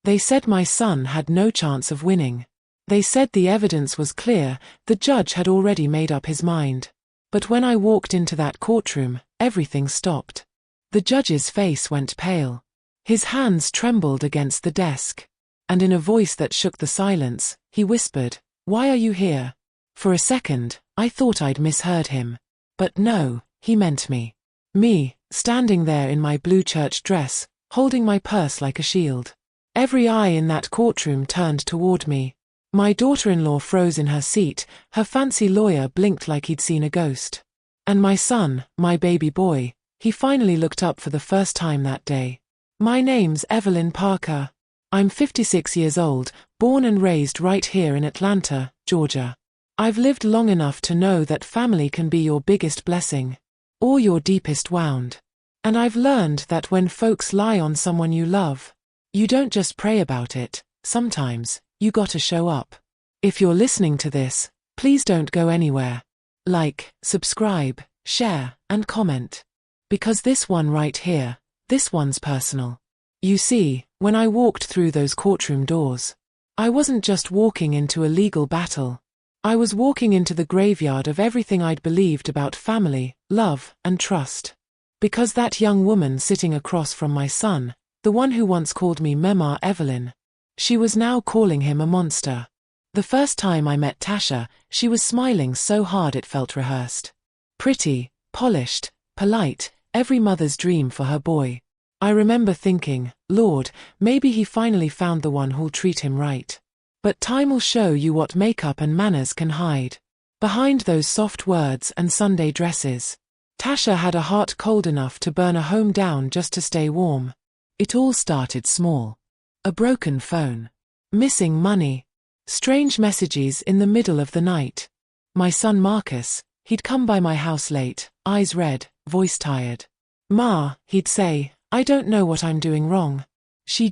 They said my son had no chance of winning. They said the evidence was clear, the judge had already made up his mind. But when I walked into that courtroom, everything stopped. The judge's face went pale. His hands trembled against the desk. And in a voice that shook the silence, he whispered, "Why are you here?" For a second, I thought I'd misheard him. But no, he meant me. Me, standing there in my blue church dress, holding my purse like a shield. Every eye in that courtroom turned toward me. My daughter-in-law froze in her seat, her fancy lawyer blinked like he'd seen a ghost. And my son, my baby boy, he finally looked up for the first time that day. "My name's Evelyn Parker. I'm 56 years old, born and raised right here in Atlanta, Georgia. I've lived long enough to know that family can be your biggest blessing, or your deepest wound. And I've learned that when folks lie on someone you love, you don't just pray about it, sometimes you gotta show up." If you're listening to this, please don't go anywhere. Like, subscribe, share, and comment. Because this one right here, this one's personal. You see, when I walked through those courtroom doors, I wasn't just walking into a legal battle. I was walking into the graveyard of everything I'd believed about family, love, and trust. Because that young woman sitting across from my son, the one who once called me Mama Evelyn, she was now calling him a monster. The first time I met Tasha, she was smiling so hard it felt rehearsed. Pretty, polished, polite, every mother's dream for her boy. I remember thinking, Lord, maybe he finally found the one who'll treat him right. But time will show you what makeup and manners can hide. Behind those soft words and Sunday dresses, Tasha had a heart cold enough to burn a home down just to stay warm. It all started small. A broken phone. Missing money. Strange messages in the middle of the night. My son Marcus, he'd come by my house late, eyes red, voice tired. "Ma," he'd say, "I don't know what I'm doing wrong. She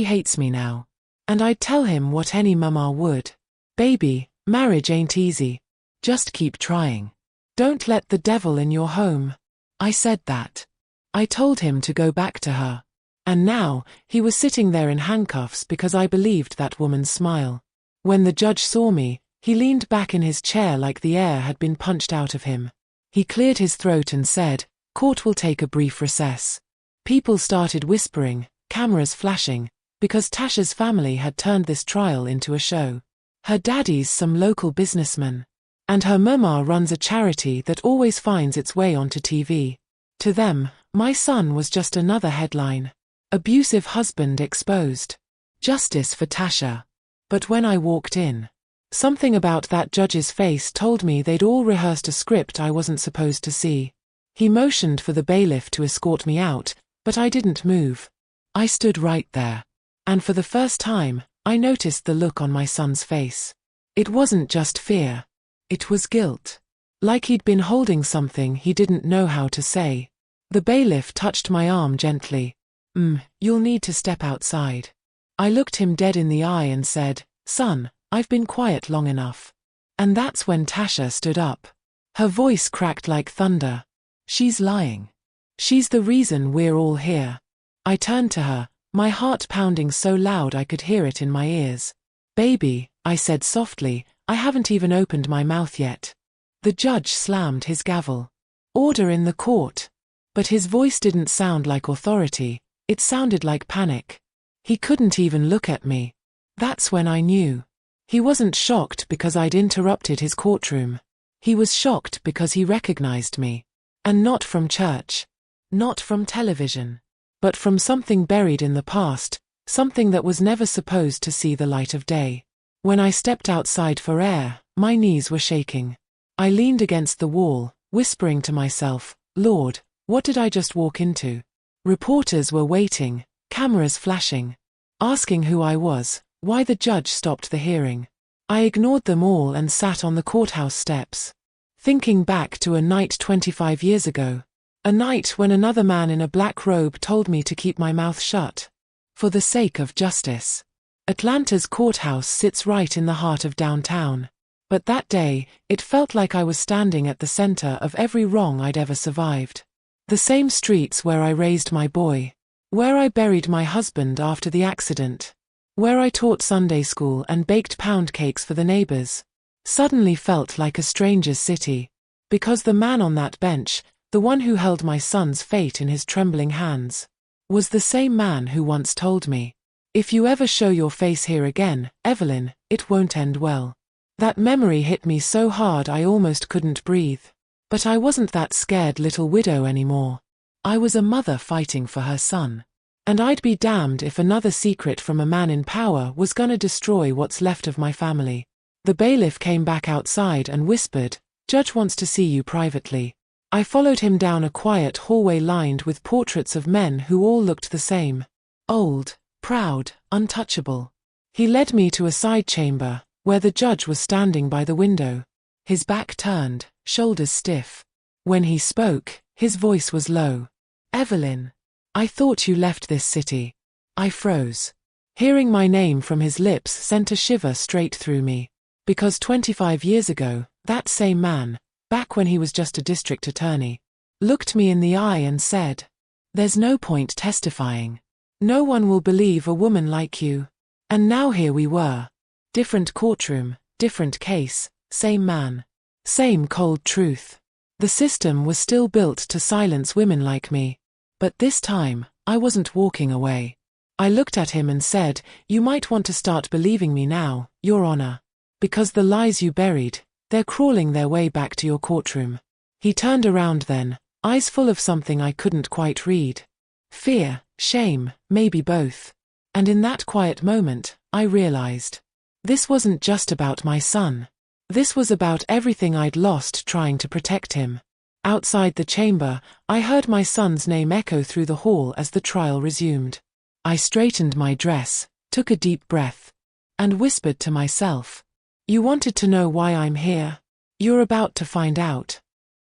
hates me now." And I'd tell him what any mama would. "Baby, marriage ain't easy. Just keep trying. Don't let the devil in your home." I said that. I told him to go back to her. And now, he was sitting there in handcuffs because I believed that woman's smile. When the judge saw me, he leaned back in his chair like the air had been punched out of him. He cleared his throat and said, "Court will take a brief recess." People started whispering, cameras flashing, because Tasha's family had turned this trial into a show. Her daddy's some local businessman. And her mama runs a charity that always finds its way onto TV. To them, my son was just another headline. Abusive husband exposed. Justice for Tasha. But when I walked in, something about that judge's face told me they'd all rehearsed a script I wasn't supposed to see. He motioned for the bailiff to escort me out, but I didn't move. I stood right there. And for the first time, I noticed the look on my son's face. It wasn't just fear. It was guilt. Like he'd been holding something he didn't know how to say. The bailiff touched my arm gently. You'll need to step outside." I looked him dead in the eye and said, "Son, I've been quiet long enough." And that's when Tasha stood up. Her voice cracked like thunder. "She's lying. She's the reason we're all here." I turned to her, my heart pounding so loud I could hear it in my ears. "Baby," I said softly, "I haven't even opened my mouth yet." The judge slammed his gavel. "Order in the court." But his voice didn't sound like authority, it sounded like panic. He couldn't even look at me. That's when I knew. He wasn't shocked because I'd interrupted his courtroom. He was shocked because he recognized me. And not from church. Not from television. But from something buried in the past, something that was never supposed to see the light of day. When I stepped outside for air, my knees were shaking. I leaned against the wall, whispering to myself, "Lord, what did I just walk into?" Reporters were waiting, cameras flashing, asking who I was, why the judge stopped the hearing. I ignored them all and sat on the courthouse steps, thinking back to a night 25 years ago. A night when another man in a black robe told me to keep my mouth shut. For the sake of justice. Atlanta's courthouse sits right in the heart of downtown. But that day, it felt like I was standing at the center of every wrong I'd ever survived. The same streets where I raised my boy. Where I buried my husband after the accident. Where I taught Sunday school and baked pound cakes for the neighbors. Suddenly felt like a stranger's city. Because the man on that bench, the one who held my son's fate in his trembling hands, was the same man who once told me, "If you ever show your face here again, Evelyn, it won't end well." That memory hit me so hard I almost couldn't breathe. But I wasn't that scared little widow anymore. I was a mother fighting for her son. And I'd be damned if another secret from a man in power was gonna destroy what's left of my family. The bailiff came back outside and whispered, "Judge wants to see you privately." I followed him down a quiet hallway lined with portraits of men who all looked the same. Old, proud, untouchable. He led me to a side chamber, where the judge was standing by the window. His back turned, shoulders stiff. When he spoke, his voice was low. "Evelyn, I thought you left this city." I froze. Hearing my name from his lips sent a shiver straight through me. Because 25 years ago, that same man, back when he was just a district attorney, looked me in the eye and said, "There's no point testifying. No one will believe a woman like you." And now here we were. Different courtroom, different case, same man. Same cold truth. The system was still built to silence women like me. But this time, I wasn't walking away. I looked at him and said, "You might want to start believing me now, Your Honor. Because the lies you buried, they're crawling their way back to your courtroom." He turned around then, eyes full of something I couldn't quite read. Fear, shame, maybe both. And in that quiet moment, I realized. This wasn't just about my son. This was about everything I'd lost trying to protect him. Outside the chamber, I heard my son's name echo through the hall as the trial resumed. I straightened my dress, took a deep breath, and whispered to myself, "You wanted to know why I'm here? You're about to find out."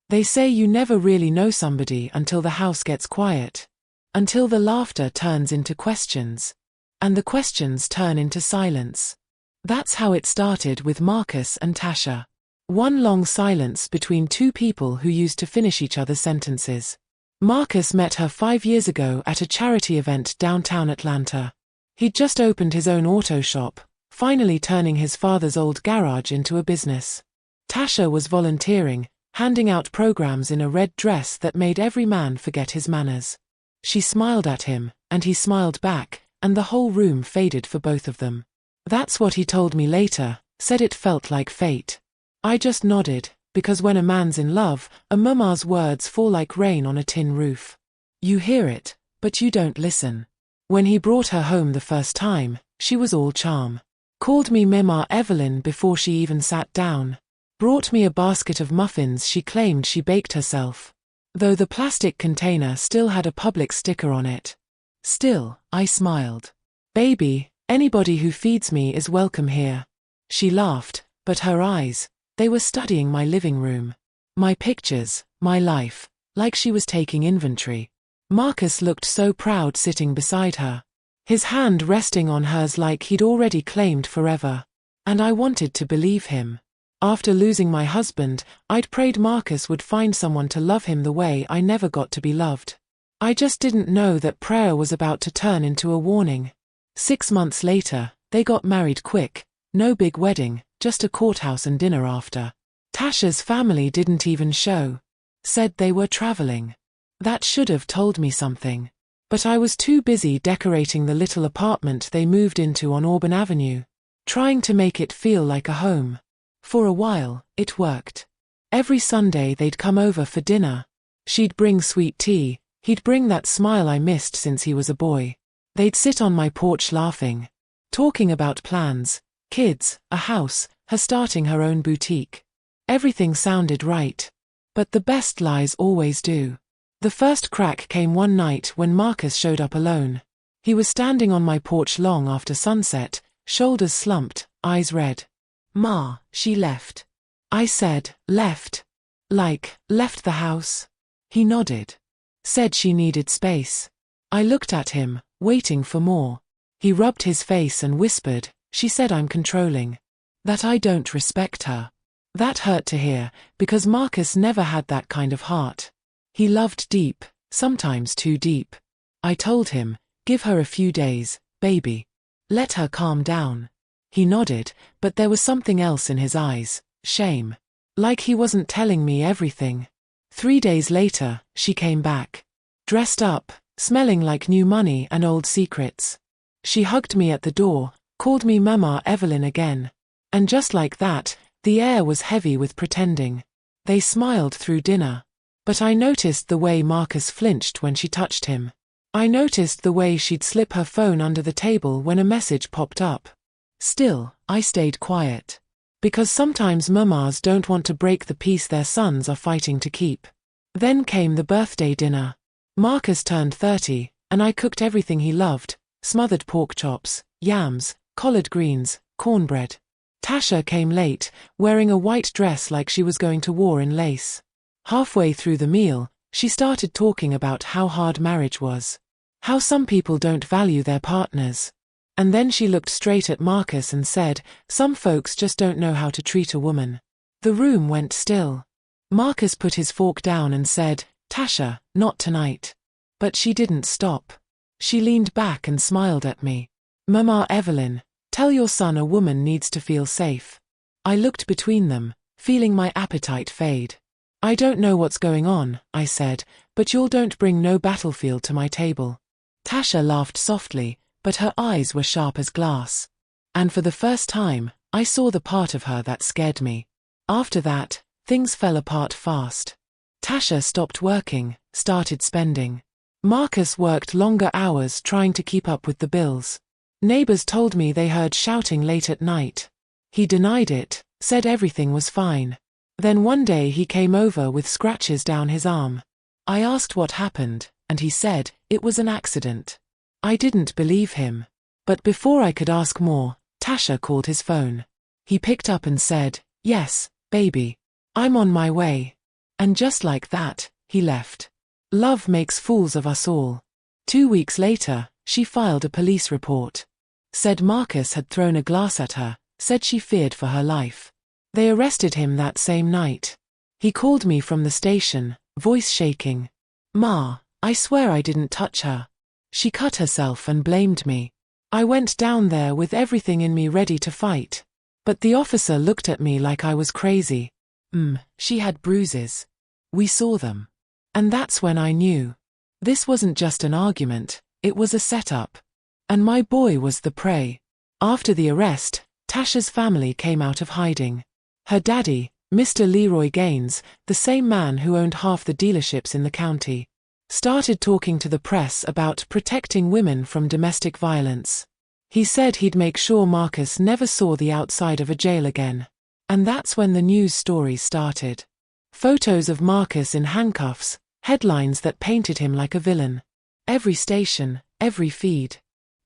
They say you never really know somebody until the house gets quiet. Until the laughter turns into questions. And the questions turn into silence. That's how it started with Marcus and Tasha. One long silence between two people who used to finish each other's sentences. Marcus met her 5 years ago at a charity event downtown Atlanta. He'd just opened his own auto shop, finally turning his father's old garage into a business. Tasha was volunteering, handing out programs in a red dress that made every man forget his manners. She smiled at him, and he smiled back, and the whole room faded for both of them. That's what he told me later, said it felt like fate. I just nodded, because when a man's in love, a mama's words fall like rain on a tin roof. You hear it, but you don't listen. When he brought her home the first time, she was all charm. Called me Mama Evelyn before she even sat down. Brought me a basket of muffins she claimed she baked herself. Though the plastic container still had a public sticker on it. Still, I smiled. "Baby, anybody who feeds me is welcome here." She laughed, but her eyes, they were studying my living room. My pictures, my life, like she was taking inventory. Marcus looked so proud sitting beside her. His hand resting on hers like he'd already claimed forever. And I wanted to believe him. After losing my husband, I'd prayed Marcus would find someone to love him the way I never got to be loved. I just didn't know that prayer was about to turn into a warning. 6 months later, they got married quick. No big wedding, just a courthouse and dinner after. Tasha's family didn't even show. Said they were traveling. That should have told me something. But I was too busy decorating the little apartment they moved into on Auburn Avenue. Trying to make it feel like a home. For a while, it worked. Every Sunday they'd come over for dinner. She'd bring sweet tea, he'd bring that smile I missed since he was a boy. They'd sit on my porch laughing. Talking about plans, kids, a house, her starting her own boutique. Everything sounded right. But the best lies always do. The first crack came one night when Marcus showed up alone. He was standing on my porch long after sunset, shoulders slumped, eyes red. "Ma, she left." I said, "Left? Like, left the house?" He nodded. Said she needed space. I looked at him, waiting for more. He rubbed his face and whispered, "She said I'm controlling. That I don't respect her." That hurt to hear, because Marcus never had that kind of heart. He loved deep, sometimes too deep. I told him, "Give her a few days, baby. Let her calm down." He nodded, but there was something else in his eyes, shame. Like he wasn't telling me everything. 3 days later, she came back. Dressed up, smelling like new money and old secrets. She hugged me at the door, called me Mama Evelyn again. And just like that, the air was heavy with pretending. They smiled through dinner. But I noticed the way Marcus flinched when she touched him. I noticed the way she'd slip her phone under the table when a message popped up. Still, I stayed quiet. Because sometimes mamas don't want to break the peace their sons are fighting to keep. Then came the birthday dinner. Marcus turned 30, and I cooked everything he loved: smothered pork chops, yams, collard greens, cornbread. Tasha came late, wearing a white dress like she was going to war in lace. Halfway through the meal, she started talking about how hard marriage was. How some people don't value their partners. And then she looked straight at Marcus and said, "Some folks just don't know how to treat a woman." The room went still. Marcus put his fork down and said, "Tasha, not tonight." But she didn't stop. She leaned back and smiled at me. "Mama Evelyn, tell your son a woman needs to feel safe." I looked between them, feeling my appetite fade. "I don't know what's going on," I said, "but y'all don't bring no battlefield to my table." Tasha laughed softly, but her eyes were sharp as glass. And for the first time, I saw the part of her that scared me. After that, things fell apart fast. Tasha stopped working, started spending. Marcus worked longer hours trying to keep up with the bills. Neighbors told me they heard shouting late at night. He denied it, said everything was fine. Then one day he came over with scratches down his arm. I asked what happened, and he said, it was an accident. I didn't believe him. But before I could ask more, Tasha called his phone. He picked up and said, "Yes, baby. I'm on my way." And just like that, he left. Love makes fools of us all. 2 weeks later, she filed a police report. Said Marcus had thrown a glass at her, said she feared for her life. They arrested him that same night. He called me from the station, voice shaking. "Ma, I swear I didn't touch her. She cut herself and blamed me." I went down there with everything in me ready to fight. But the officer looked at me like I was crazy. She had bruises. We saw them. And that's when I knew. This wasn't just an argument, it was a setup. And my boy was the prey. After the arrest, Tasha's family came out of hiding. Her daddy, Mr. Leroy Gaines, the same man who owned half the dealerships in the county, started talking to the press about protecting women from domestic violence. He said he'd make sure Marcus never saw the outside of a jail again. And that's when the news stories started. Photos of Marcus in handcuffs, headlines that painted him like a villain. Every station, every feed.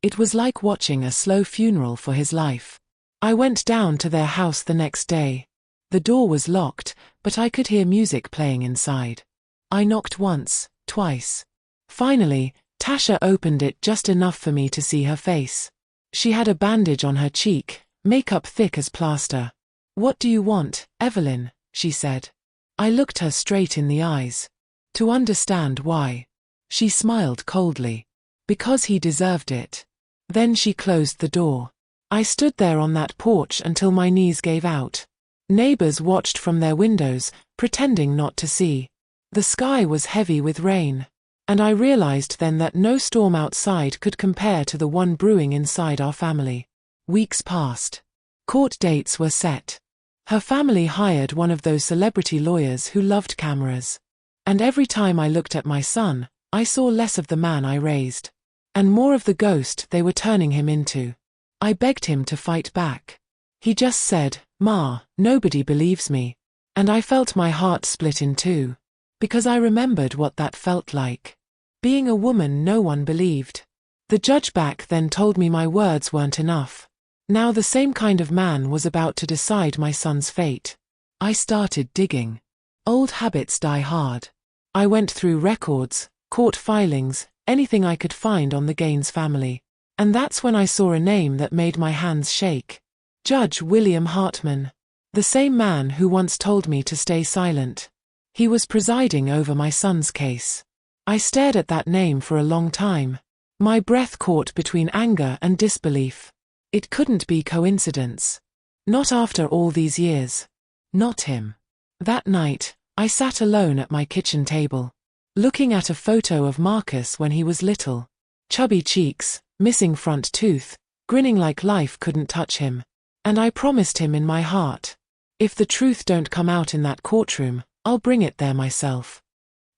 It was like watching a slow funeral for his life. I went down to their house the next day. The door was locked, but I could hear music playing inside. I knocked once, twice. Finally, Tasha opened it just enough for me to see her face. She had a bandage on her cheek, makeup thick as plaster. "What do you want, Evelyn?" she said. I looked her straight in the eyes. To understand why. She smiled coldly. Because he deserved it. Then she closed the door. I stood there on that porch until my knees gave out. Neighbors watched from their windows, pretending not to see. The sky was heavy with rain. And I realized then that no storm outside could compare to the one brewing inside our family. Weeks passed. Court dates were set. Her family hired one of those celebrity lawyers who loved cameras. And every time I looked at my son, I saw less of the man I raised. And more of the ghost they were turning him into. I begged him to fight back. He just said, "Ma, nobody believes me." And I felt my heart split in two. Because I remembered what that felt like. Being a woman no one believed. The judge back then told me my words weren't enough. Now the same kind of man was about to decide my son's fate. I started digging. Old habits die hard. I went through records, court filings, anything I could find on the Gaines family. And that's when I saw a name that made my hands shake. Judge William Hartman. The same man who once told me to stay silent. He was presiding over my son's case. I stared at that name for a long time. My breath caught between anger and disbelief. It couldn't be coincidence. Not after all these years. Not him. That night, I sat alone at my kitchen table, looking at a photo of Marcus when he was little. Chubby cheeks, missing front tooth, grinning like life couldn't touch him. And I promised him in my heart, if the truth don't come out in that courtroom, I'll bring it there myself.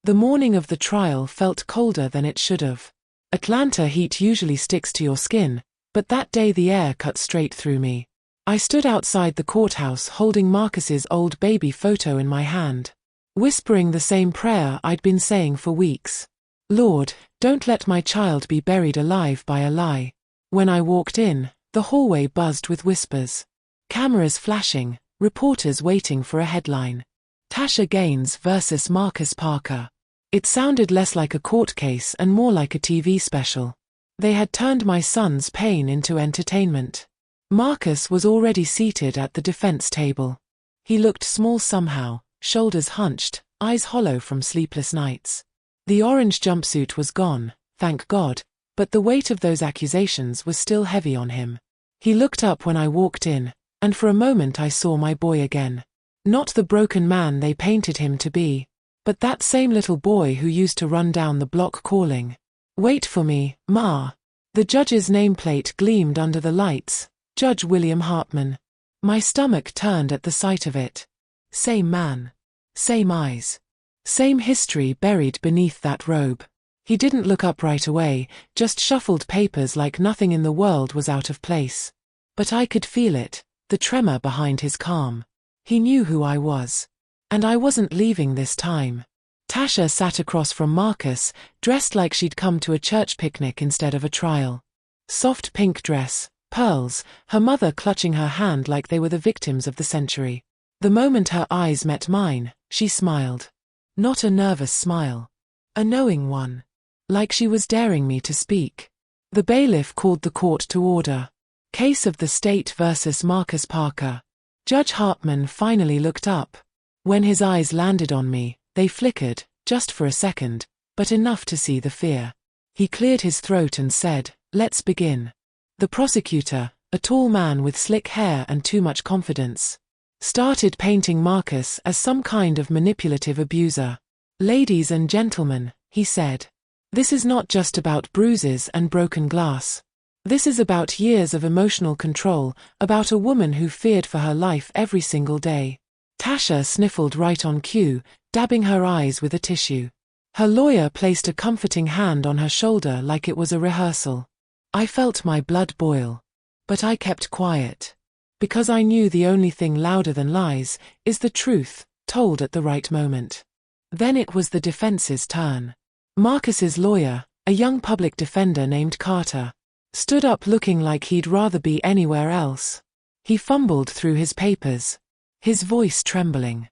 The morning of the trial felt colder than it should have. Atlanta heat usually sticks to your skin, but that day the air cut straight through me. I stood outside the courthouse holding Marcus's old baby photo in my hand, whispering the same prayer I'd been saying for weeks. Lord, don't let my child be buried alive by a lie. When I walked in, the hallway buzzed with whispers. Cameras flashing, reporters waiting for a headline. Tasha Gaines versus Marcus Parker. It sounded less like a court case and more like a TV special. They had turned my son's pain into entertainment. Marcus was already seated at the defense table. He looked small somehow, shoulders hunched, eyes hollow from sleepless nights. The orange jumpsuit was gone, thank God, but the weight of those accusations was still heavy on him. He looked up when I walked in, and for a moment I saw my boy again. Not the broken man they painted him to be, but that same little boy who used to run down the block calling, "Wait for me, Ma." The judge's nameplate gleamed under the lights, Judge William Hartman. My stomach turned at the sight of it. Same man. Same eyes. Same history buried beneath that robe. He didn't look up right away, just shuffled papers like nothing in the world was out of place. But I could feel it, the tremor behind his calm. He knew who I was. And I wasn't leaving this time. Tasha sat across from Marcus, dressed like she'd come to a church picnic instead of a trial. Soft pink dress, pearls, her mother clutching her hand like they were the victims of the century. The moment her eyes met mine, she smiled. Not a nervous smile. A knowing one. Like she was daring me to speak. The bailiff called the court to order. Case of the state versus Marcus Parker. Judge Hartman finally looked up. When his eyes landed on me, they flickered, just for a second, but enough to see the fear. He cleared his throat and said, "Let's begin." The prosecutor, a tall man with slick hair and too much confidence, started painting Marcus as some kind of manipulative abuser. "Ladies and gentlemen," he said, "this is not just about bruises and broken glass. This is about years of emotional control, about a woman who feared for her life every single day." Tasha sniffled right on cue, dabbing her eyes with a tissue. Her lawyer placed a comforting hand on her shoulder like it was a rehearsal. I felt my blood boil. But I kept quiet. Because I knew the only thing louder than lies is the truth, told at the right moment. Then it was the defense's turn. Marcus's lawyer, a young public defender named Carter, stood up looking like he'd rather be anywhere else. He fumbled through his papers, his voice trembling.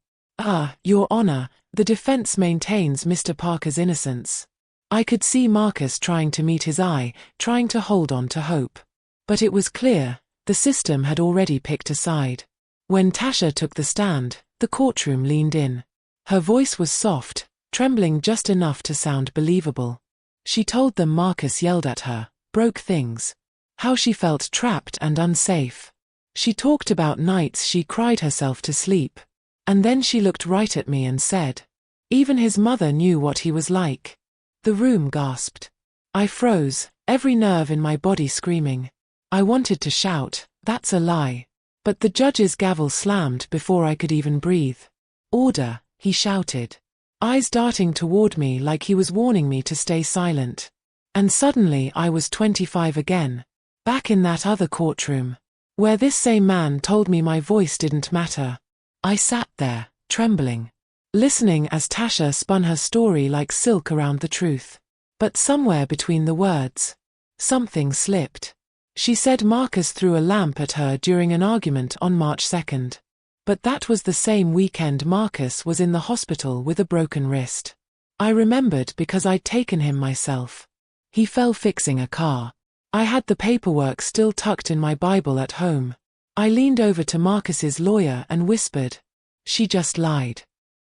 Your Honor, the defense maintains Mr. Parker's innocence." I could see Marcus trying to meet his eye, trying to hold on to hope. But it was clear, the system had already picked a side. When Tasha took the stand, the courtroom leaned in. Her voice was soft, trembling just enough to sound believable. She told them Marcus yelled at her, broke things. How she felt trapped and unsafe. She talked about nights she cried herself to sleep. And then she looked right at me and said, "Even his mother knew what he was like." The room gasped. I froze, every nerve in my body screaming. I wanted to shout, "That's a lie." But the judge's gavel slammed before I could even breathe. "Order," he shouted, eyes darting toward me like he was warning me to stay silent. And suddenly I was 25 again, back in that other courtroom, where this same man told me my voice didn't matter. I sat there, trembling, listening as Tasha spun her story like silk around the truth. But somewhere between the words, something slipped. She said Marcus threw a lamp at her during an argument on March 2nd. But that was the same weekend Marcus was in the hospital with a broken wrist. I remembered because I'd taken him myself. He fell fixing a car. I had the paperwork still tucked in my Bible at home. I leaned over to Marcus's lawyer and whispered, "She just lied.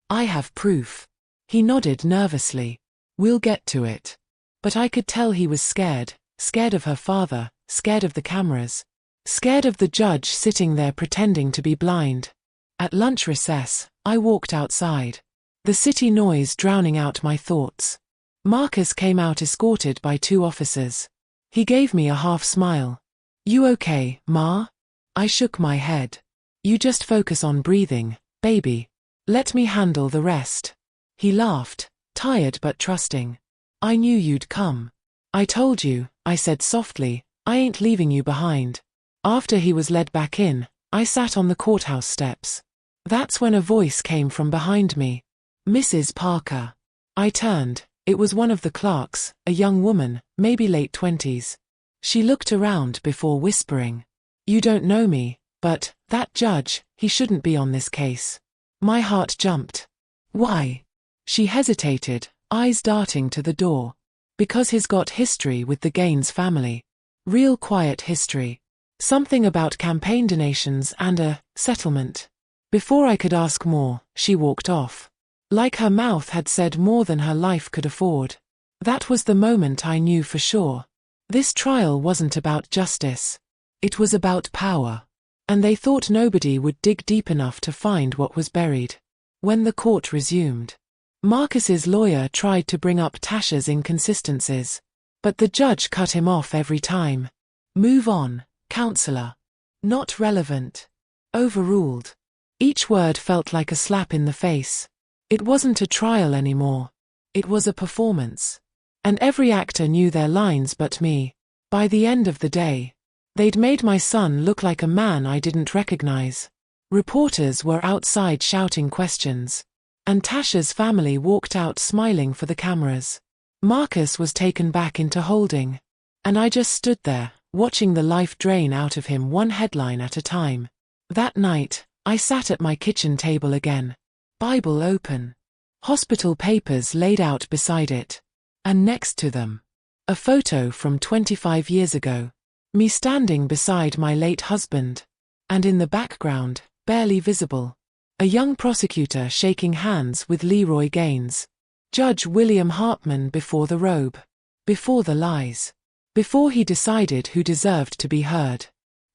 I have proof." He nodded nervously. We'll get to it. But I could tell he was scared, scared of her father, scared of the cameras, scared of the judge sitting there pretending to be blind. At lunch recess, I walked outside, the city noise drowning out my thoughts. Marcus came out escorted by 2 officers. He gave me a half smile. "You okay, Ma?" I shook my head. "You just focus on breathing, baby. Let me handle the rest." He laughed, tired but trusting. "I knew you'd come. I told you," I said softly, "I ain't leaving you behind." After he was led back in, I sat on the courthouse steps. That's when a voice came from behind me. "Mrs. Parker." I turned. It was one of the clerks, a young woman, maybe late 20s. She looked around before whispering, "You don't know me, but that judge, he shouldn't be on this case." My heart jumped. "Why?" She hesitated, eyes darting to the door. "Because he's got history with the Gaines family. Real quiet history. Something about campaign donations and a settlement." Before I could ask more, she walked off. Like her mouth had said more than her life could afford. That was the moment I knew for sure. This trial wasn't about justice. It was about power. And they thought nobody would dig deep enough to find what was buried. When the court resumed, Marcus's lawyer tried to bring up Tasha's inconsistencies. But the judge cut him off every time. "Move on, counselor. Not relevant. Overruled." Each word felt like a slap in the face. It wasn't a trial anymore. It was a performance. And every actor knew their lines but me. By the end of the day, they'd made my son look like a man I didn't recognize. Reporters were outside shouting questions. And Tasha's family walked out smiling for the cameras. Marcus was taken back into holding. And I just stood there, watching the life drain out of him one headline at a time. That night, I sat at my kitchen table again. Bible open. Hospital papers laid out beside it. And next to them, a photo from 25 years ago. Me standing beside my late husband. And in the background, barely visible, a young prosecutor shaking hands with Leroy Gaines. Judge William Hartman before the robe. Before the lies. Before he decided who deserved to be heard.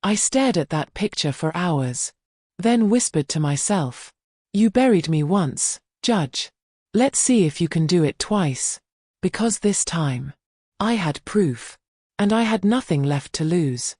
I stared at that picture for hours. Then whispered to myself, "You buried me once, Judge. Let's see if you can do it twice." Because this time, I had proof. And I had nothing left to lose.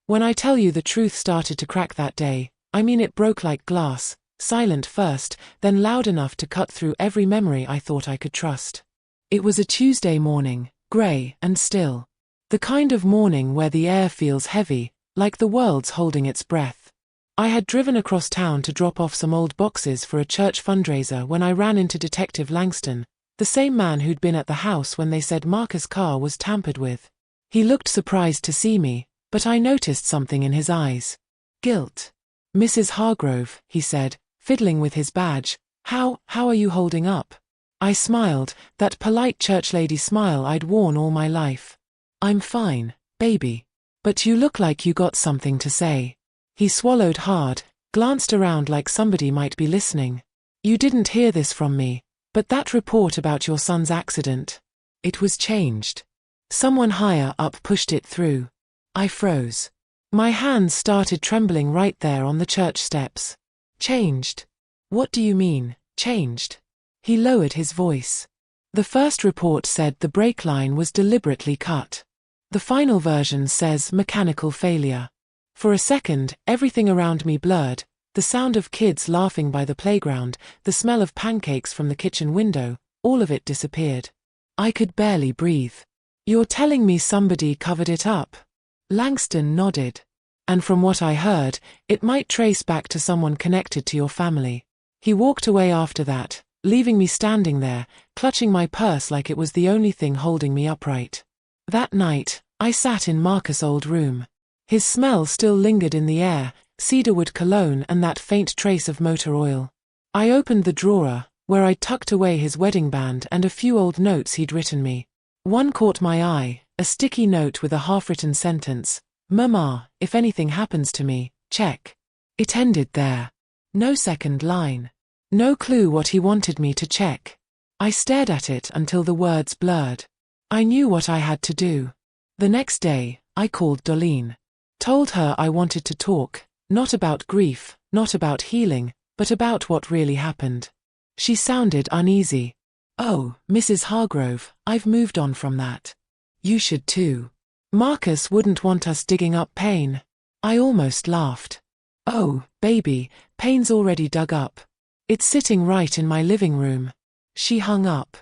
When I tell you the truth started to crack that day, I mean it broke like glass, silent first, then loud enough to cut through every memory I thought I could trust. It was a Tuesday morning, grey and still. The kind of morning where the air feels heavy, like the world's holding its breath. I had driven across town to drop off some old boxes for a church fundraiser when I ran into Detective Langston, the same man who'd been at the house when they said Marcus' car was tampered with. He looked surprised to see me, but I noticed something in his eyes. Guilt. "Mrs. Hargrove," he said, fiddling with his badge, how are you holding up?" I smiled, that polite church lady smile I'd worn all my life. "I'm fine, baby. But you look like you got something to say." He swallowed hard, glanced around like somebody might be listening. "You didn't hear this from me, but that report about your son's accident. It was changed. Someone higher up pushed it through." I froze. My hands started trembling right there on the church steps. "Changed? What do you mean, changed?" He lowered his voice. "The first report said the brake line was deliberately cut. The final version says mechanical failure." For a second, everything around me blurred, the sound of kids laughing by the playground, the smell of pancakes from the kitchen window, all of it disappeared. I could barely breathe. "You're telling me somebody covered it up?" Langston nodded. "And from what I heard, it might trace back to someone connected to your family." He walked away after that, leaving me standing there, clutching my purse like it was the only thing holding me upright. That night, I sat in Marcus' old room. His smell still lingered in the air, cedarwood cologne and that faint trace of motor oil. I opened the drawer, where I'd tucked away his wedding band and a few old notes he'd written me. One caught my eye, a sticky note with a half-written sentence, "Mama, if anything happens to me, check." It ended there. No second line. No clue what he wanted me to check. I stared at it until the words blurred. I knew what I had to do. The next day, I called Dolene. Told her I wanted to talk, not about grief, not about healing, but about what really happened. She sounded uneasy. "Oh, Mrs. Hargrove, I've moved on from that. You should too. Marcus wouldn't want us digging up pain." I almost laughed. "Oh, baby, pain's already dug up. It's sitting right in my living room." She hung up.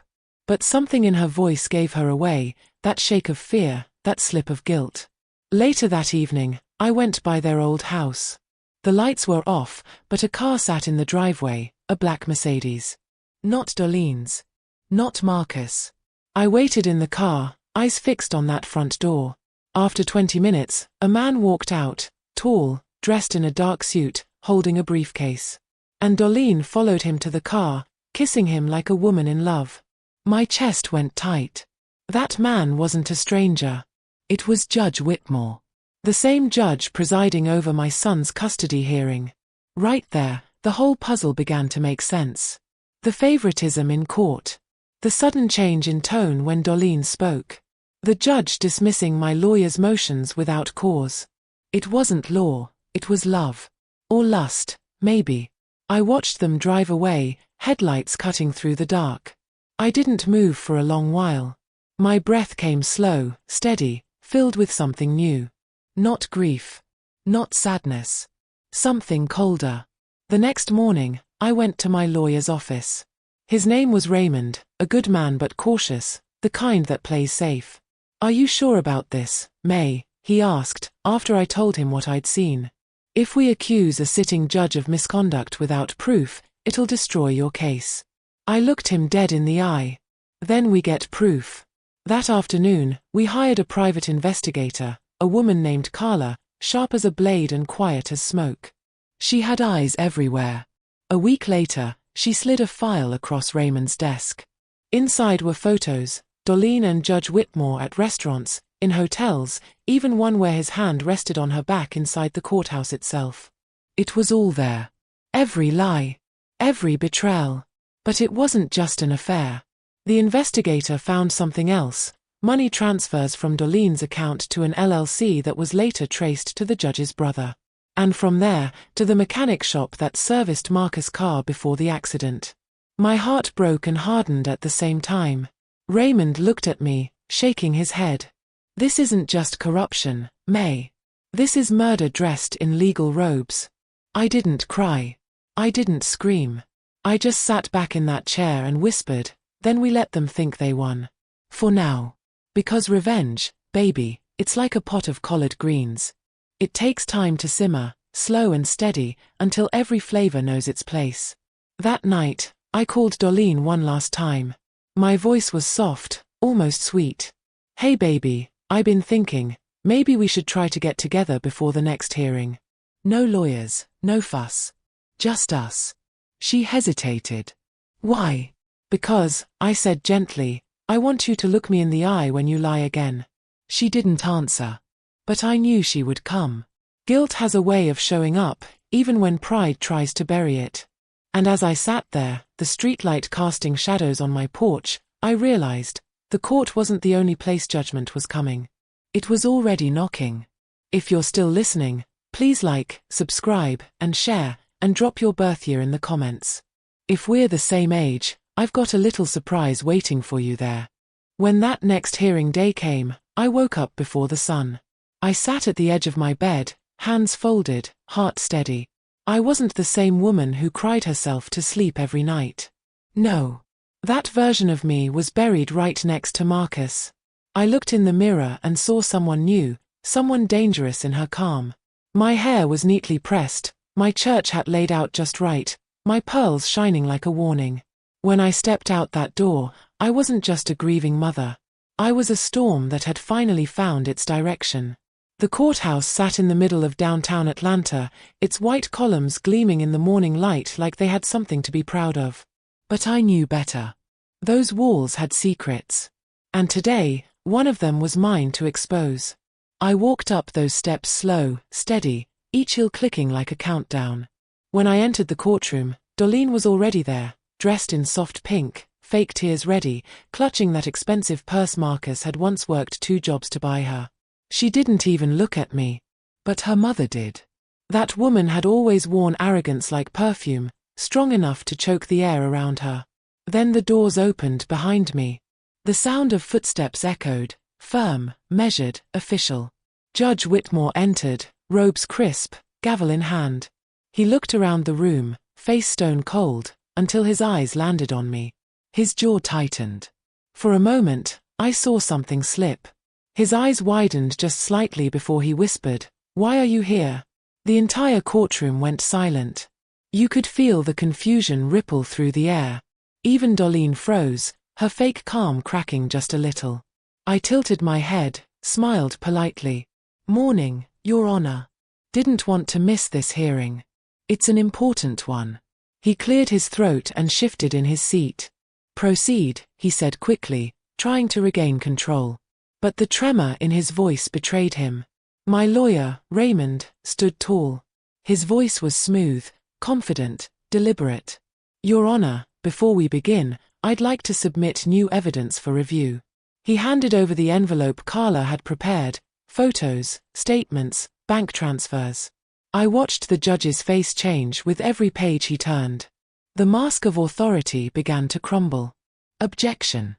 But something in her voice gave her away, that shake of fear, that slip of guilt. Later that evening, I went by their old house. The lights were off, but a car sat in the driveway, a black Mercedes. Not Dolene's. Not Marcus. I waited in the car, eyes fixed on that front door. After 20 minutes, a man walked out, tall, dressed in a dark suit, holding a briefcase. And Dolene followed him to the car, kissing him like a woman in love. My chest went tight. That man wasn't a stranger. It was Judge Whitmore. The same judge presiding over my son's custody hearing. Right there, the whole puzzle began to make sense. The favoritism in court. The sudden change in tone when Dolene spoke. The judge dismissing my lawyer's motions without cause. It wasn't law, it was love. Or lust, maybe. I watched them drive away, headlights cutting through the dark. I didn't move for a long while. My breath came slow, steady, filled with something new. Not grief. Not sadness. Something colder. The next morning, I went to my lawyer's office. His name was Raymond, a good man but cautious, the kind that plays safe. "Are you sure about this, May?" he asked, after I told him what I'd seen. "If we accuse a sitting judge of misconduct without proof, it'll destroy your case." I looked him dead in the eye. "Then we get proof." That afternoon, we hired a private investigator, a woman named Carla, sharp as a blade and quiet as smoke. She had eyes everywhere. A week later, she slid a file across Raymond's desk. Inside were photos, Dolene and Judge Whitmore at restaurants, in hotels, even one where his hand rested on her back inside the courthouse itself. It was all there. Every lie. Every betrayal. But it wasn't just an affair. The investigator found something else, money transfers from Dolene's account to an LLC that was later traced to the judge's brother. And from there, to the mechanic shop that serviced Marcus' car before the accident. My heart broke and hardened at the same time. Raymond looked at me, shaking his head. "This isn't just corruption, May. This is murder dressed in legal robes." I didn't cry. I didn't scream. I just sat back in that chair and whispered, "Then we let them think they won. For now. Because revenge, baby, it's like a pot of collard greens. It takes time to simmer, slow and steady, until every flavor knows its place." That night, I called Dolene one last time. My voice was soft, almost sweet. "Hey baby, I been thinking, maybe we should try to get together before the next hearing. No lawyers, no fuss. Just us." She hesitated. "Why?" "Because," I said gently, "I want you to look me in the eye when you lie again." She didn't answer. But I knew she would come. Guilt has a way of showing up, even when pride tries to bury it. And as I sat there, the streetlight casting shadows on my porch, I realized, the court wasn't the only place judgment was coming. It was already knocking. If you're still listening, please like, subscribe, and share, and drop your birth year in the comments. If we're the same age, I've got a little surprise waiting for you there. When that next hearing day came, I woke up before the sun. I sat at the edge of my bed, hands folded, heart steady. I wasn't the same woman who cried herself to sleep every night. No. That version of me was buried right next to Marcus. I looked in the mirror and saw someone new, someone dangerous in her calm. My hair was neatly pressed, my church hat laid out just right, my pearls shining like a warning. When I stepped out that door, I wasn't just a grieving mother. I was a storm that had finally found its direction. The courthouse sat in the middle of downtown Atlanta, its white columns gleaming in the morning light like they had something to be proud of. But I knew better. Those walls had secrets. And today, one of them was mine to expose. I walked up those steps slow, steady, each heel clicking like a countdown. When I entered the courtroom, Dolene was already there, dressed in soft pink, fake tears ready, clutching that expensive purse Marcus had once worked 2 jobs to buy her. She didn't even look at me. But her mother did. That woman had always worn arrogance like perfume, strong enough to choke the air around her. Then the doors opened behind me. The sound of footsteps echoed, firm, measured, official. Judge Whitmore entered, robes crisp, gavel in hand. He looked around the room, face stone cold, until his eyes landed on me. His jaw tightened. For a moment, I saw something slip. His eyes widened just slightly before he whispered, "Why are you here?" The entire courtroom went silent. You could feel the confusion ripple through the air. Even Darlene froze, her fake calm cracking just a little. I tilted my head, smiled politely. "Morning, Your Honor. Didn't want to miss this hearing. It's an important one." He cleared his throat and shifted in his seat. "Proceed," he said quickly, trying to regain control. But the tremor in his voice betrayed him. My lawyer, Raymond, stood tall. His voice was smooth, confident, deliberate. "Your Honor, before we begin, I'd like to submit new evidence for review." He handed over the envelope Carla had prepared, photos, statements, bank transfers. I watched the judge's face change with every page he turned. The mask of authority began to crumble. "Objection."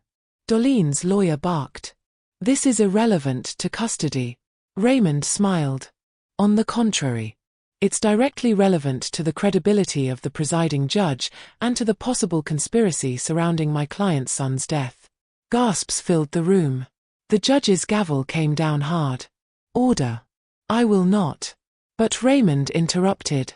Darlene's lawyer barked. "This is irrelevant to custody." Raymond smiled. "On the contrary. It's directly relevant to the credibility of the presiding judge and to the possible conspiracy surrounding my client's son's death." Gasps filled the room. The judge's gavel came down hard. "Order. I will not." But Raymond interrupted.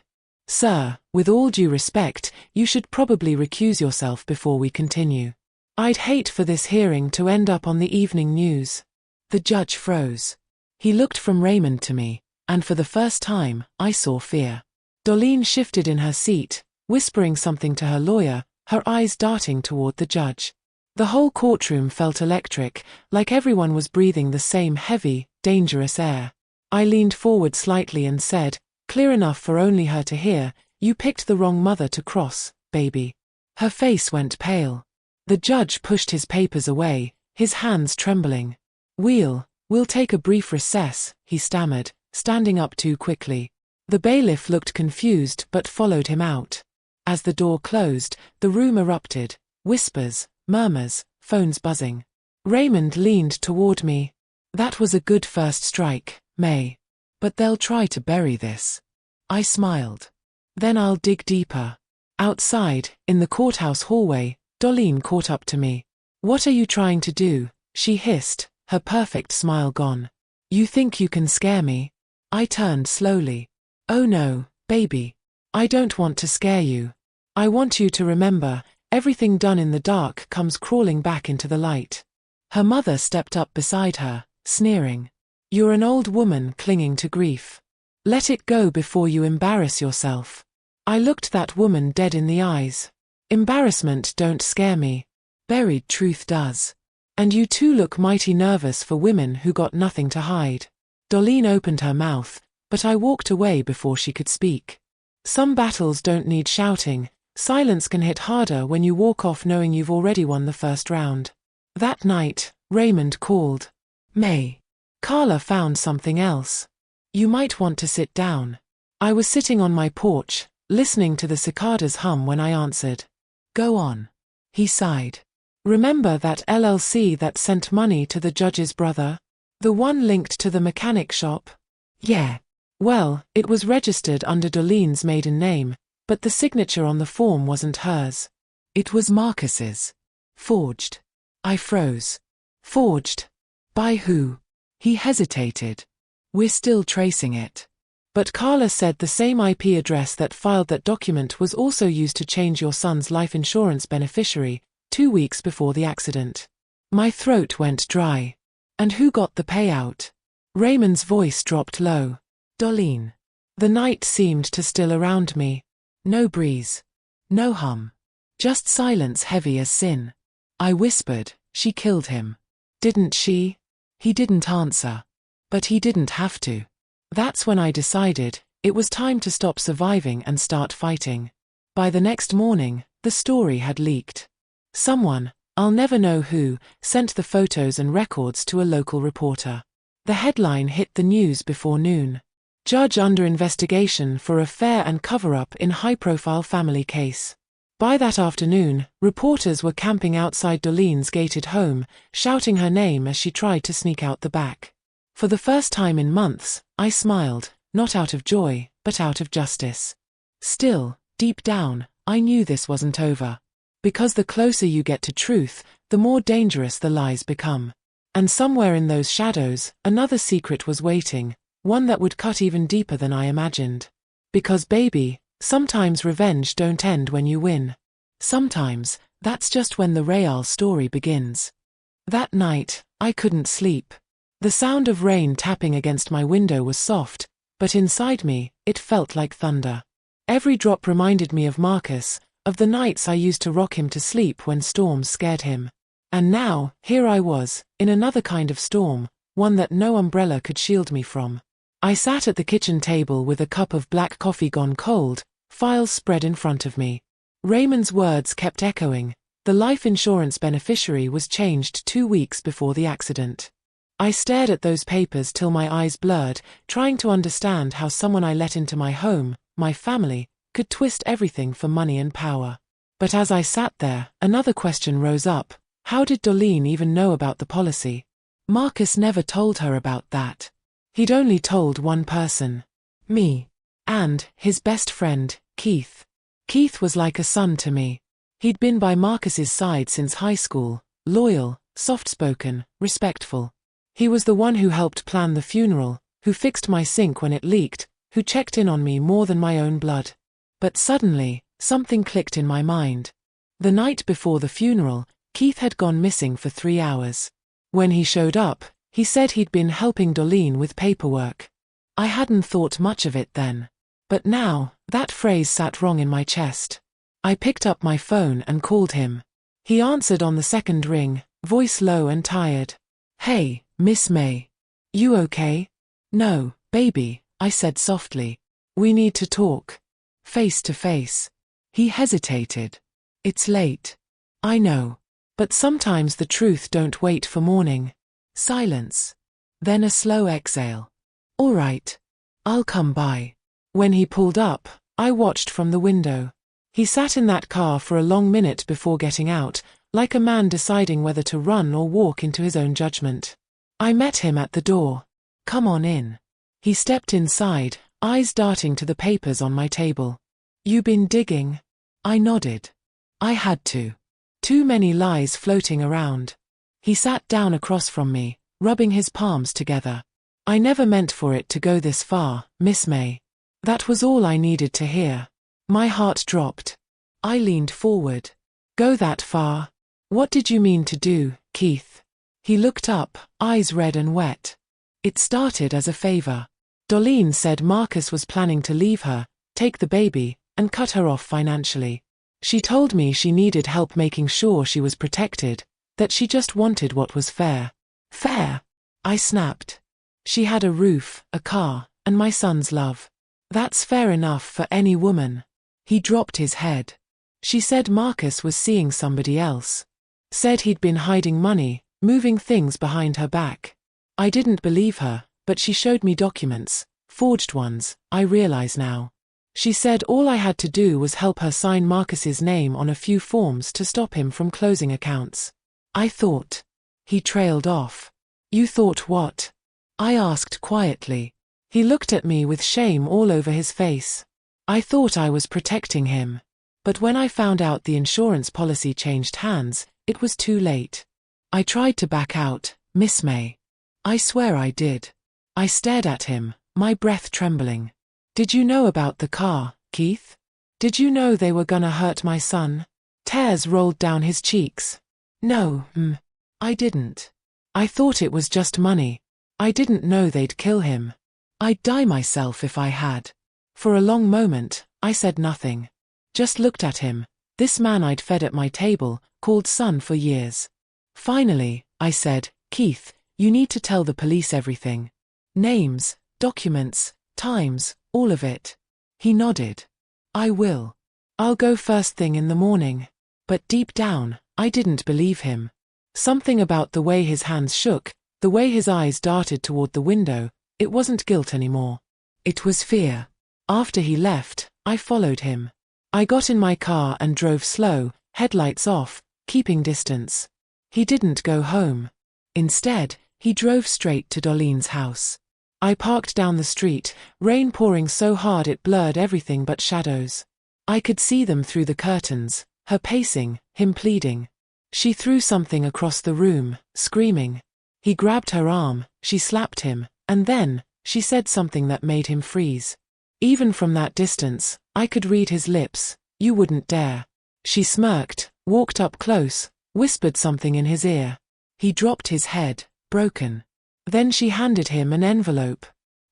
"Sir, with all due respect, you should probably recuse yourself before we continue. I'd hate for this hearing to end up on the evening news." The judge froze. He looked from Raymond to me, and for the first time, I saw fear. Darlene shifted in her seat, whispering something to her lawyer, her eyes darting toward the judge. The whole courtroom felt electric, like everyone was breathing the same heavy, dangerous air. I leaned forward slightly and said, clear enough for only her to hear, "You picked the wrong mother to cross, baby." Her face went pale. The judge pushed his papers away, his hands trembling. We'll take a brief recess," he stammered, standing up too quickly. The bailiff looked confused but followed him out. As the door closed, the room erupted. Whispers, murmurs, phones buzzing. Raymond leaned toward me. "That was a good first strike, May. But they'll try to bury this." I smiled. "Then I'll dig deeper." Outside, in the courthouse hallway, Darlene caught up to me. "What are you trying to do?" she hissed, her perfect smile gone. "You think you can scare me?" I turned slowly. "Oh no, baby. I don't want to scare you. I want you to remember, everything done in the dark comes crawling back into the light." Her mother stepped up beside her, sneering. "You're an old woman clinging to grief. Let it go before you embarrass yourself." I looked that woman dead in the eyes. "Embarrassment don't scare me. Buried truth does. And you two look mighty nervous for women who got nothing to hide." Darlene opened her mouth, but I walked away before she could speak. Some battles don't need shouting. Silence can hit harder when you walk off knowing you've already won the first round. That night, Raymond called. "May. Carla found something else. You might want to sit down." I was sitting on my porch, listening to the cicadas hum when I answered. "Go on." He sighed. "Remember that LLC that sent money to the judge's brother? The one linked to the mechanic shop?" "Yeah. Well, it was registered under Darlene's maiden name, but the signature on the form wasn't hers. It was Marcus's. Forged." I froze. "Forged? By who?" He hesitated. "We're still tracing it. But Carla said the same IP address that filed that document was also used to change your son's life insurance beneficiary, 2 weeks before the accident." My throat went dry. "And who got the payout?" Raymond's voice dropped low. "Darlene." The night seemed to still around me. No breeze. No hum. Just silence heavy as sin. I whispered, "She killed him." "Didn't she?" He didn't answer. But he didn't have to. That's when I decided, it was time to stop surviving and start fighting. By the next morning, the story had leaked. Someone, I'll never know who, sent the photos and records to a local reporter. The headline hit the news before noon. Judge under investigation for affair and cover-up in high-profile family case. By that afternoon, reporters were camping outside Dolene's gated home, shouting her name as she tried to sneak out the back. For the first time in months, I smiled, not out of joy, but out of justice. Still, deep down, I knew this wasn't over. Because the closer you get to truth, the more dangerous the lies become. And somewhere in those shadows, another secret was waiting, one that would cut even deeper than I imagined. Because baby, sometimes revenge don't end when you win. Sometimes, that's just when the Betrayal story begins. That night, I couldn't sleep. The sound of rain tapping against my window was soft, but inside me, it felt like thunder. Every drop reminded me of Marcus, of the nights I used to rock him to sleep when storms scared him. And now, here I was, in another kind of storm, one that no umbrella could shield me from. I sat at the kitchen table with a cup of black coffee gone cold, files spread in front of me. Raymond's words kept echoing. The life insurance beneficiary was changed 2 weeks before the accident. I stared at those papers till my eyes blurred, trying to understand how someone I let into my home, my family, could twist everything for money and power. But as I sat there, another question rose up. How did Dolene even know about the policy? Marcus never told her about that. He'd only told one person. Me. And his best friend, Keith. Keith was like a son to me. He'd been by Marcus's side since high school, loyal, soft-spoken, respectful. He was the one who helped plan the funeral, who fixed my sink when it leaked, who checked in on me more than my own blood. But suddenly, something clicked in my mind. The night before the funeral, Keith had gone missing for 3 hours. When he showed up, he said he'd been helping Dolene with paperwork. I hadn't thought much of it then. But now, that phrase sat wrong in my chest. I picked up my phone and called him. He answered on the second ring, voice low and tired. "Hey, Miss May. You okay?" "No, baby," I said softly. "We need to talk. Face to face." He hesitated. "It's late. I know. But sometimes the truth don't wait for morning." Silence. Then a slow exhale. "All right. I'll come by." When he pulled up, I watched from the window. He sat in that car for a long minute before getting out, like a man deciding whether to run or walk into his own judgment. I met him at the door. "Come on in." He stepped inside, eyes darting to the papers on my table. "You been digging?" I nodded. I had to. Too many lies floating around. He sat down across from me, rubbing his palms together. "I never meant for it to go this far, Miss May." That was all I needed to hear. My heart dropped. I leaned forward. "Go that far? What did you mean to do, Keith?" He looked up, eyes red and wet. "It started as a favor. Dolene said Marcus was planning to leave her, take the baby, and cut her off financially. She told me she needed help making sure she was protected, that she just wanted what was fair." "Fair?" I snapped. "She had a roof, a car, and my son's love. That's fair enough for any woman." He dropped his head. "She said Marcus was seeing somebody else. Said he'd been hiding money, moving things behind her back. I didn't believe her, but she showed me documents, forged ones, I realize now. She said all I had to do was help her sign Marcus's name on a few forms to stop him from closing accounts." I thought. He trailed off. "You thought what?" I asked quietly. He looked at me with shame all over his face. "I thought I was protecting him. But when I found out the insurance policy changed hands, it was too late. I tried to back out, Miss May. I swear I did." I stared at him, my breath trembling. "Did you know about the car, Keith? Did you know they were gonna hurt my son?" Tears rolled down his cheeks. "No, I didn't. I thought it was just money. I didn't know they'd kill him. I'd die myself if I had." For a long moment, I said nothing. Just looked at him, this man I'd fed at my table, called son for years. Finally, I said, "Keith, you need to tell the police everything. Names, documents, times, all of it." He nodded. "I will. I'll go first thing in the morning." But deep down, I didn't believe him. Something about the way his hands shook, the way his eyes darted toward the window, it wasn't guilt anymore. It was fear. After he left, I followed him. I got in my car and drove slow, headlights off, keeping distance. He didn't go home. Instead, he drove straight to Darlene's house. I parked down the street, rain pouring so hard it blurred everything but shadows. I could see them through the curtains, her pacing, him pleading. She threw something across the room, screaming. He grabbed her arm, she slapped him, and then, she said something that made him freeze. Even from that distance, I could read his lips. You wouldn't dare. She smirked, walked up close, whispered something in his ear. He dropped his head, broken. Then she handed him an envelope.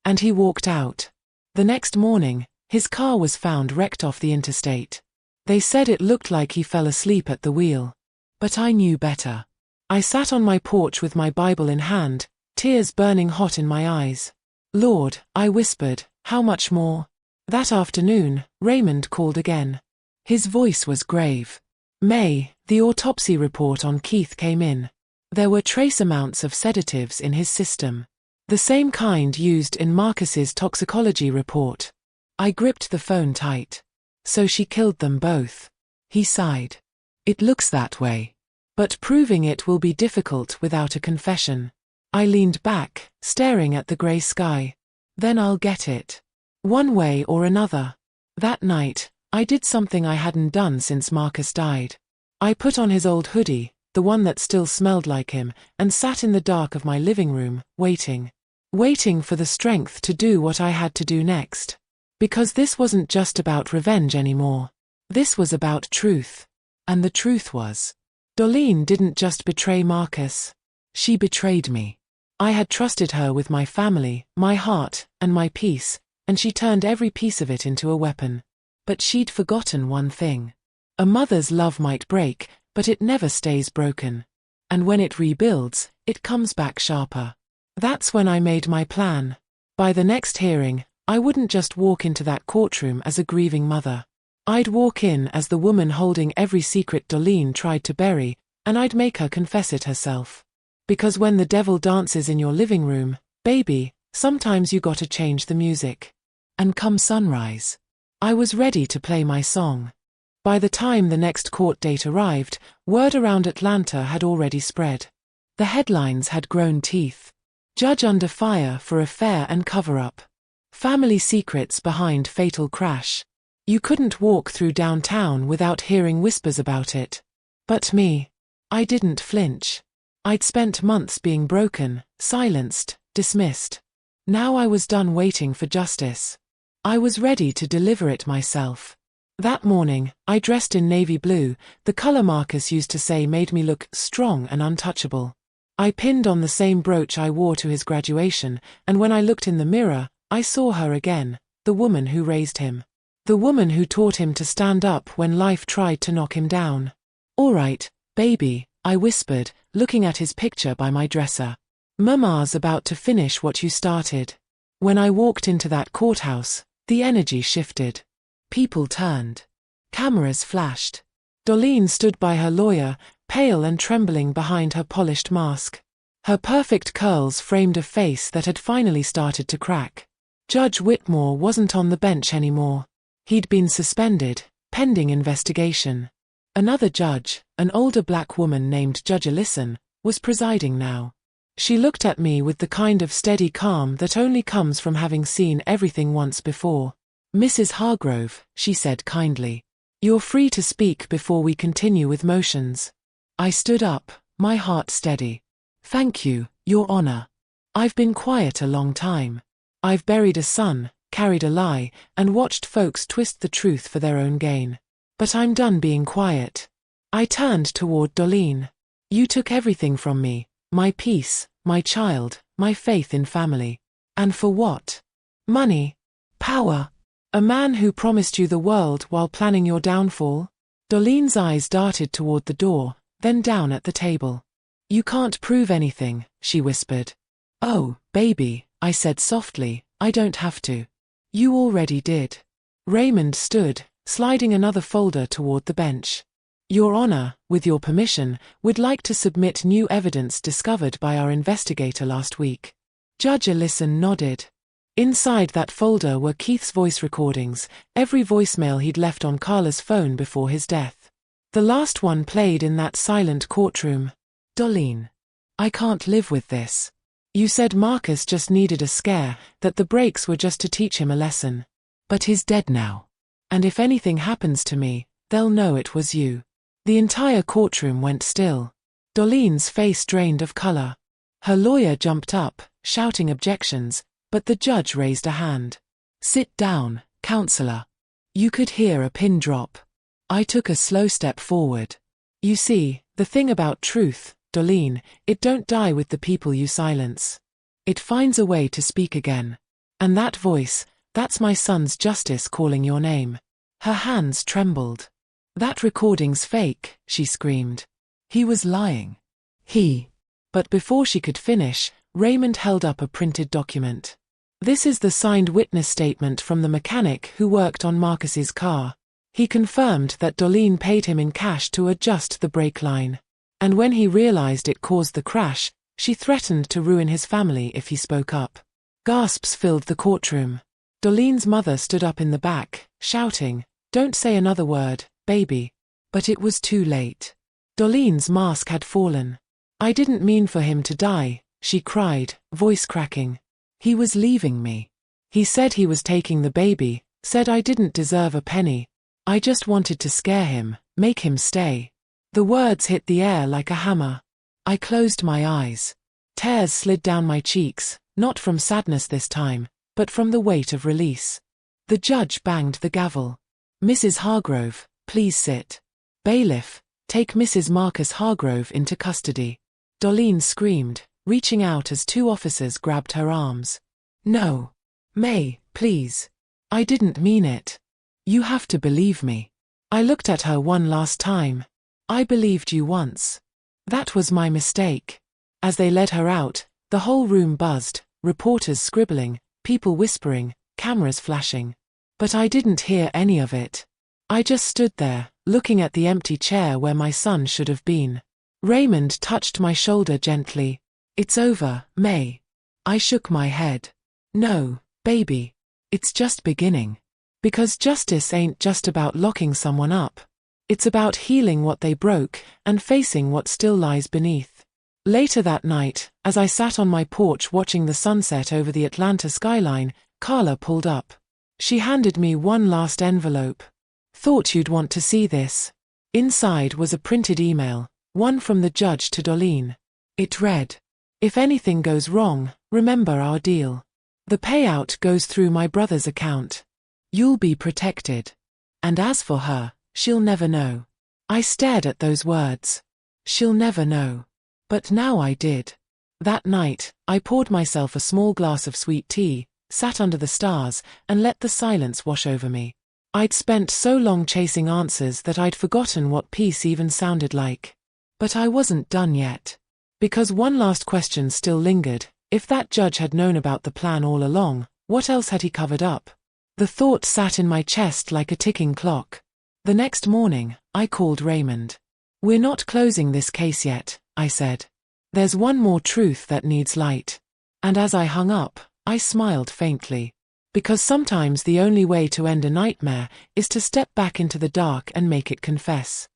And he walked out. The next morning, his car was found wrecked off the interstate. They said it looked like he fell asleep at the wheel. But I knew better. I sat on my porch with my Bible in hand, tears burning hot in my eyes. Lord, I whispered, how much more? That afternoon, Raymond called again. His voice was grave. May, the autopsy report on Keith came in. There were trace amounts of sedatives in his system. The same kind used in Marcus's toxicology report. I gripped the phone tight. So she killed them both. He sighed. It looks that way. But proving it will be difficult without a confession. I leaned back, staring at the grey sky. Then I'll get it. One way or another. That night, I did something I hadn't done since Marcus died. I put on his old hoodie, the one that still smelled like him, and sat in the dark of my living room, waiting. Waiting for the strength to do what I had to do next. Because this wasn't just about revenge anymore. This was about truth. And the truth was, Darlene didn't just betray Marcus. She betrayed me. I had trusted her with my family, my heart, and my peace, and she turned every piece of it into a weapon. But she'd forgotten one thing. A mother's love might break, but it never stays broken. And when it rebuilds, it comes back sharper. That's when I made my plan. By the next hearing, I wouldn't just walk into that courtroom as a grieving mother. I'd walk in as the woman holding every secret Darlene tried to bury, and I'd make her confess it herself. Because when the devil dances in your living room, baby, sometimes you gotta change the music. And come sunrise, I was ready to play my song. By the time the next court date arrived, word around Atlanta had already spread. The headlines had grown teeth. Judge under fire for affair and cover-up. Family secrets behind fatal crash. You couldn't walk through downtown without hearing whispers about it. But me, I didn't flinch. I'd spent months being broken, silenced, dismissed. Now I was done waiting for justice. I was ready to deliver it myself. That morning, I dressed in navy blue, the color Marcus used to say made me look strong and untouchable. I pinned on the same brooch I wore to his graduation, and when I looked in the mirror, I saw her again, the woman who raised him. The woman who taught him to stand up when life tried to knock him down. All right, baby, I whispered, looking at his picture by my dresser. Mama's about to finish what you started. When I walked into that courthouse, the energy shifted. People turned. Cameras flashed. Darlene stood by her lawyer, pale and trembling behind her polished mask. Her perfect curls framed a face that had finally started to crack. Judge Whitmore wasn't on the bench anymore. He'd been suspended, pending investigation. Another judge, an older black woman named Judge Ellison, was presiding now. She looked at me with the kind of steady calm that only comes from having seen everything once before. Mrs. Hargrove, she said kindly. You're free to speak before we continue with motions. I stood up, my heart steady. Thank you, Your Honor. I've been quiet a long time. I've buried a son, carried a lie, and watched folks twist the truth for their own gain. But I'm done being quiet. I turned toward Darlene. You took everything from me, my peace, my child, my faith in family. And for what? Money? Power? A man who promised you the world while planning your downfall? Darlene's eyes darted toward the door, then down at the table. You can't prove anything, she whispered. Oh, baby, I said softly, I don't have to. You already did. Raymond stood, sliding another folder toward the bench. Your Honor, with your permission, would like to submit new evidence discovered by our investigator last week. Judge Ellison nodded. Inside that folder were Keith's voice recordings, every voicemail he'd left on Carla's phone before his death. The last one played in that silent courtroom. Darlene. I can't live with this. You said Marcus just needed a scare, that the breaks were just to teach him a lesson. But he's dead now. And if anything happens to me, they'll know it was you. The entire courtroom went still. Darlene's face drained of color. Her lawyer jumped up, shouting objections, but the judge raised a hand. Sit down, counselor. You could hear a pin drop. I took a slow step forward. You see, the thing about truth, Darlene, it don't die with the people you silence. It finds a way to speak again. And that voice, that's my son's justice calling your name. Her hands trembled. That recording's fake, she screamed. He was lying. But before she could finish, Raymond held up a printed document. This is the signed witness statement from the mechanic who worked on Marcus's car. He confirmed that Darlene paid him in cash to adjust the brake line. And when he realized it caused the crash, she threatened to ruin his family if he spoke up. Gasps filled the courtroom. Darlene's mother stood up in the back, shouting, "Don't say another word, baby." But it was too late. Darlene's mask had fallen. I didn't mean for him to die, she cried, voice cracking. He was leaving me. He said he was taking the baby, said I didn't deserve a penny. I just wanted to scare him, make him stay. The words hit the air like a hammer. I closed my eyes. Tears slid down my cheeks, not from sadness this time, but from the weight of release. The judge banged the gavel. Mrs. Hargrove, please sit. Bailiff, take Mrs. Marcus Hargrove into custody. Darlene screamed, reaching out as two officers grabbed her arms. No. May, please. I didn't mean it. You have to believe me. I looked at her one last time. I believed you once. That was my mistake. As they led her out, the whole room buzzed, reporters scribbling, people whispering, cameras flashing. But I didn't hear any of it. I just stood there, looking at the empty chair where my son should have been. Raymond touched my shoulder gently. It's over, May. I shook my head. No, baby. It's just beginning. Because justice ain't just about locking someone up. It's about healing what they broke and facing what still lies beneath. Later that night, as I sat on my porch watching the sunset over the Atlanta skyline, Carla pulled up. She handed me one last envelope. Thought you'd want to see this. Inside was a printed email, one from the judge to Darlene. It read, "If anything goes wrong, remember our deal. The payout goes through my brother's account. You'll be protected. And as for her, she'll never know." I stared at those words. She'll never know. But now I did. That night, I poured myself a small glass of sweet tea, sat under the stars, and let the silence wash over me. I'd spent so long chasing answers that I'd forgotten what peace even sounded like. But I wasn't done yet. Because one last question still lingered. If that judge had known about the plan all along, what else had he covered up? The thought sat in my chest like a ticking clock. The next morning, I called Raymond. "We're not closing this case yet," I said. "There's one more truth that needs light." And as I hung up, I smiled faintly. Because sometimes the only way to end a nightmare is to step back into the dark and make it confess.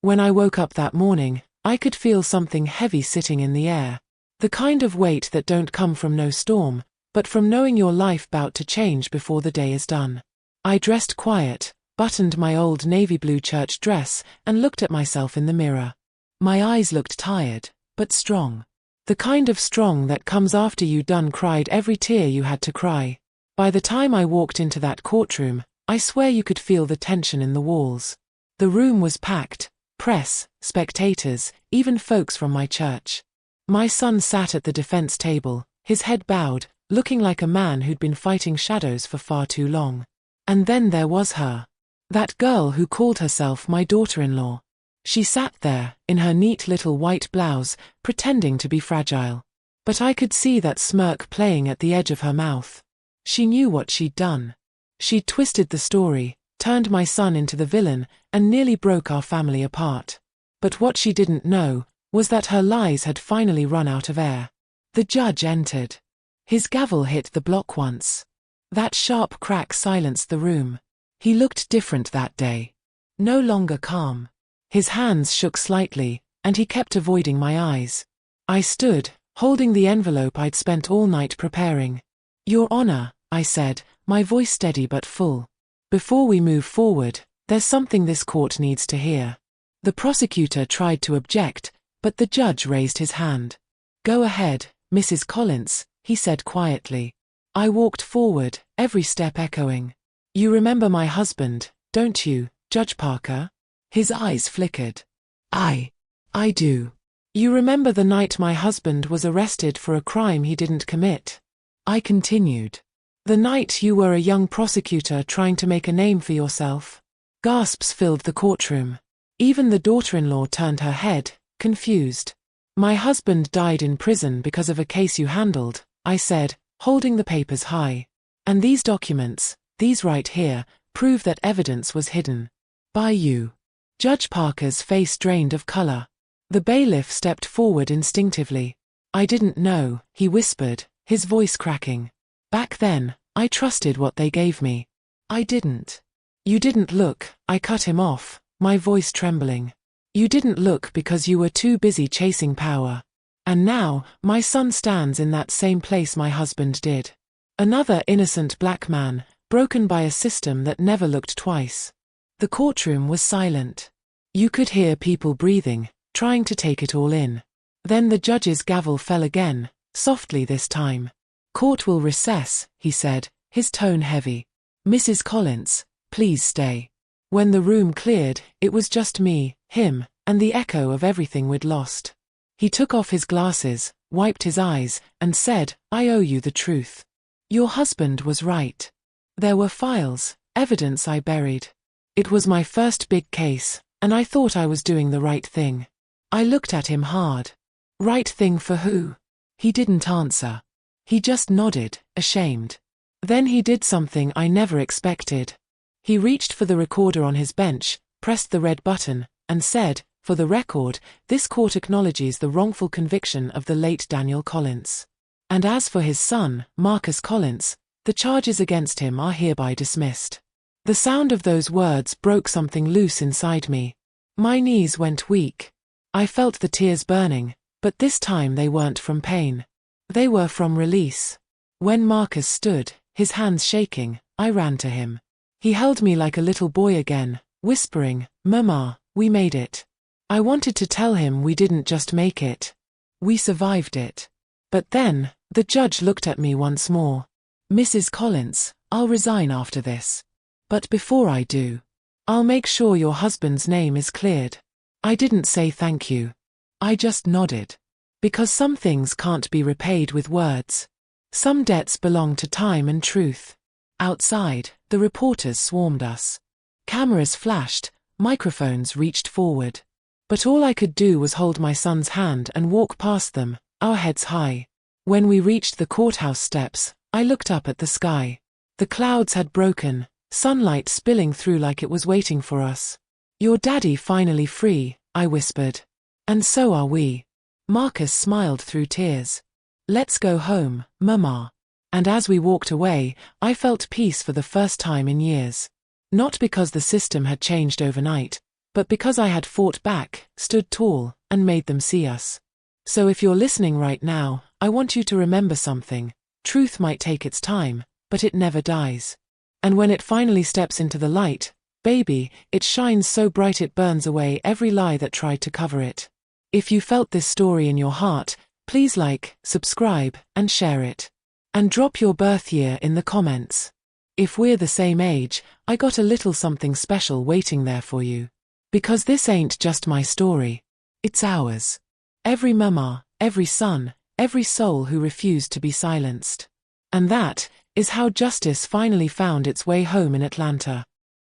When I woke up that morning, I could feel something heavy sitting in the air. The kind of weight that don't come from no storm, but from knowing your life bout to change before the day is done. I dressed quiet, buttoned my old navy blue church dress, and looked at myself in the mirror. My eyes looked tired, but strong. The kind of strong that comes after you done cried every tear you had to cry. By the time I walked into that courtroom, I swear you could feel the tension in the walls. The room was packed, press, spectators, even folks from my church. My son sat at the defense table, his head bowed, looking like a man who'd been fighting shadows for far too long. And then there was her. That girl who called herself my daughter-in-law. She sat there, in her neat little white blouse, pretending to be fragile. But I could see that smirk playing at the edge of her mouth. She knew what she'd done. She'd twisted the story, turned my son into the villain, and nearly broke our family apart. But what she didn't know was that her lies had finally run out of air. The judge entered. His gavel hit the block once. That sharp crack silenced the room. He looked different that day. No longer calm. His hands shook slightly, and he kept avoiding my eyes. I stood, holding the envelope I'd spent all night preparing. "Your Honor," I said, my voice steady but full. "Before we move forward, there's something this court needs to hear." The prosecutor tried to object, but the judge raised his hand. "Go ahead, Mrs. Collins," he said quietly. I walked forward, every step echoing. "You remember my husband, don't you, Judge Parker?" His eyes flickered. I do. "You remember the night my husband was arrested for a crime he didn't commit?" I continued. "The night you were a young prosecutor trying to make a name for yourself?" Gasps filled the courtroom. Even the daughter-in-law turned her head, confused. "My husband died in prison because of a case you handled," I said, holding the papers high. "And these documents, these right here, prove that evidence was hidden. By you." Judge Parker's face drained of color. The bailiff stepped forward instinctively. "I didn't know," he whispered, his voice cracking. "Back then, I trusted what they gave me." "I didn't." "You didn't look," I cut him off, my voice trembling. "You didn't look because you were too busy chasing power. And now, my son stands in that same place my husband did. Another innocent black man, broken by a system that never looked twice." The courtroom was silent. You could hear people breathing, trying to take it all in. Then the judge's gavel fell again, softly this time. "Court will recess," he said, his tone heavy. "Mrs. Collins, please stay." When the room cleared, it was just me, him, and the echo of everything we'd lost. He took off his glasses, wiped his eyes, and said, "I owe you the truth. Your husband was right. There were files, evidence I buried. It was my first big case, and I thought I was doing the right thing." I looked at him hard. "Right thing for who?" He didn't answer. He just nodded, ashamed. Then he did something I never expected. He reached for the recorder on his bench, pressed the red button, and said, "For the record, this court acknowledges the wrongful conviction of the late Daniel Collins. And as for his son, Marcus Collins, the charges against him are hereby dismissed." The sound of those words broke something loose inside me. My knees went weak. I felt the tears burning, but this time they weren't from pain. They were from release. When Marcus stood, his hands shaking, I ran to him. He held me like a little boy again, whispering, "Mama, we made it." I wanted to tell him we didn't just make it. We survived it. But then, the judge looked at me once more. "Mrs. Collins, I'll resign after this. But before I do, I'll make sure your husband's name is cleared." I didn't say thank you. I just nodded. Because some things can't be repaid with words. Some debts belong to time and truth. Outside, the reporters swarmed us. Cameras flashed, microphones reached forward. But all I could do was hold my son's hand and walk past them, our heads high. When we reached the courthouse steps, I looked up at the sky. The clouds had broken, sunlight spilling through like it was waiting for us. "Your daddy finally free," I whispered. "And so are we." Marcus smiled through tears. "Let's go home, Mama." And as we walked away, I felt peace for the first time in years. Not because the system had changed overnight, but because I had fought back, stood tall, and made them see us. So if you're listening right now, I want you to remember something. Truth might take its time, but it never dies. And when it finally steps into the light, baby, it shines so bright it burns away every lie that tried to cover it. If you felt this story in your heart, please like, subscribe, and share it. And drop your birth year in the comments. If we're the same age, I got a little something special waiting there for you. Because this ain't just my story. It's ours. Every mama, every son, every soul who refused to be silenced. And that is how justice finally found its way home in Atlanta.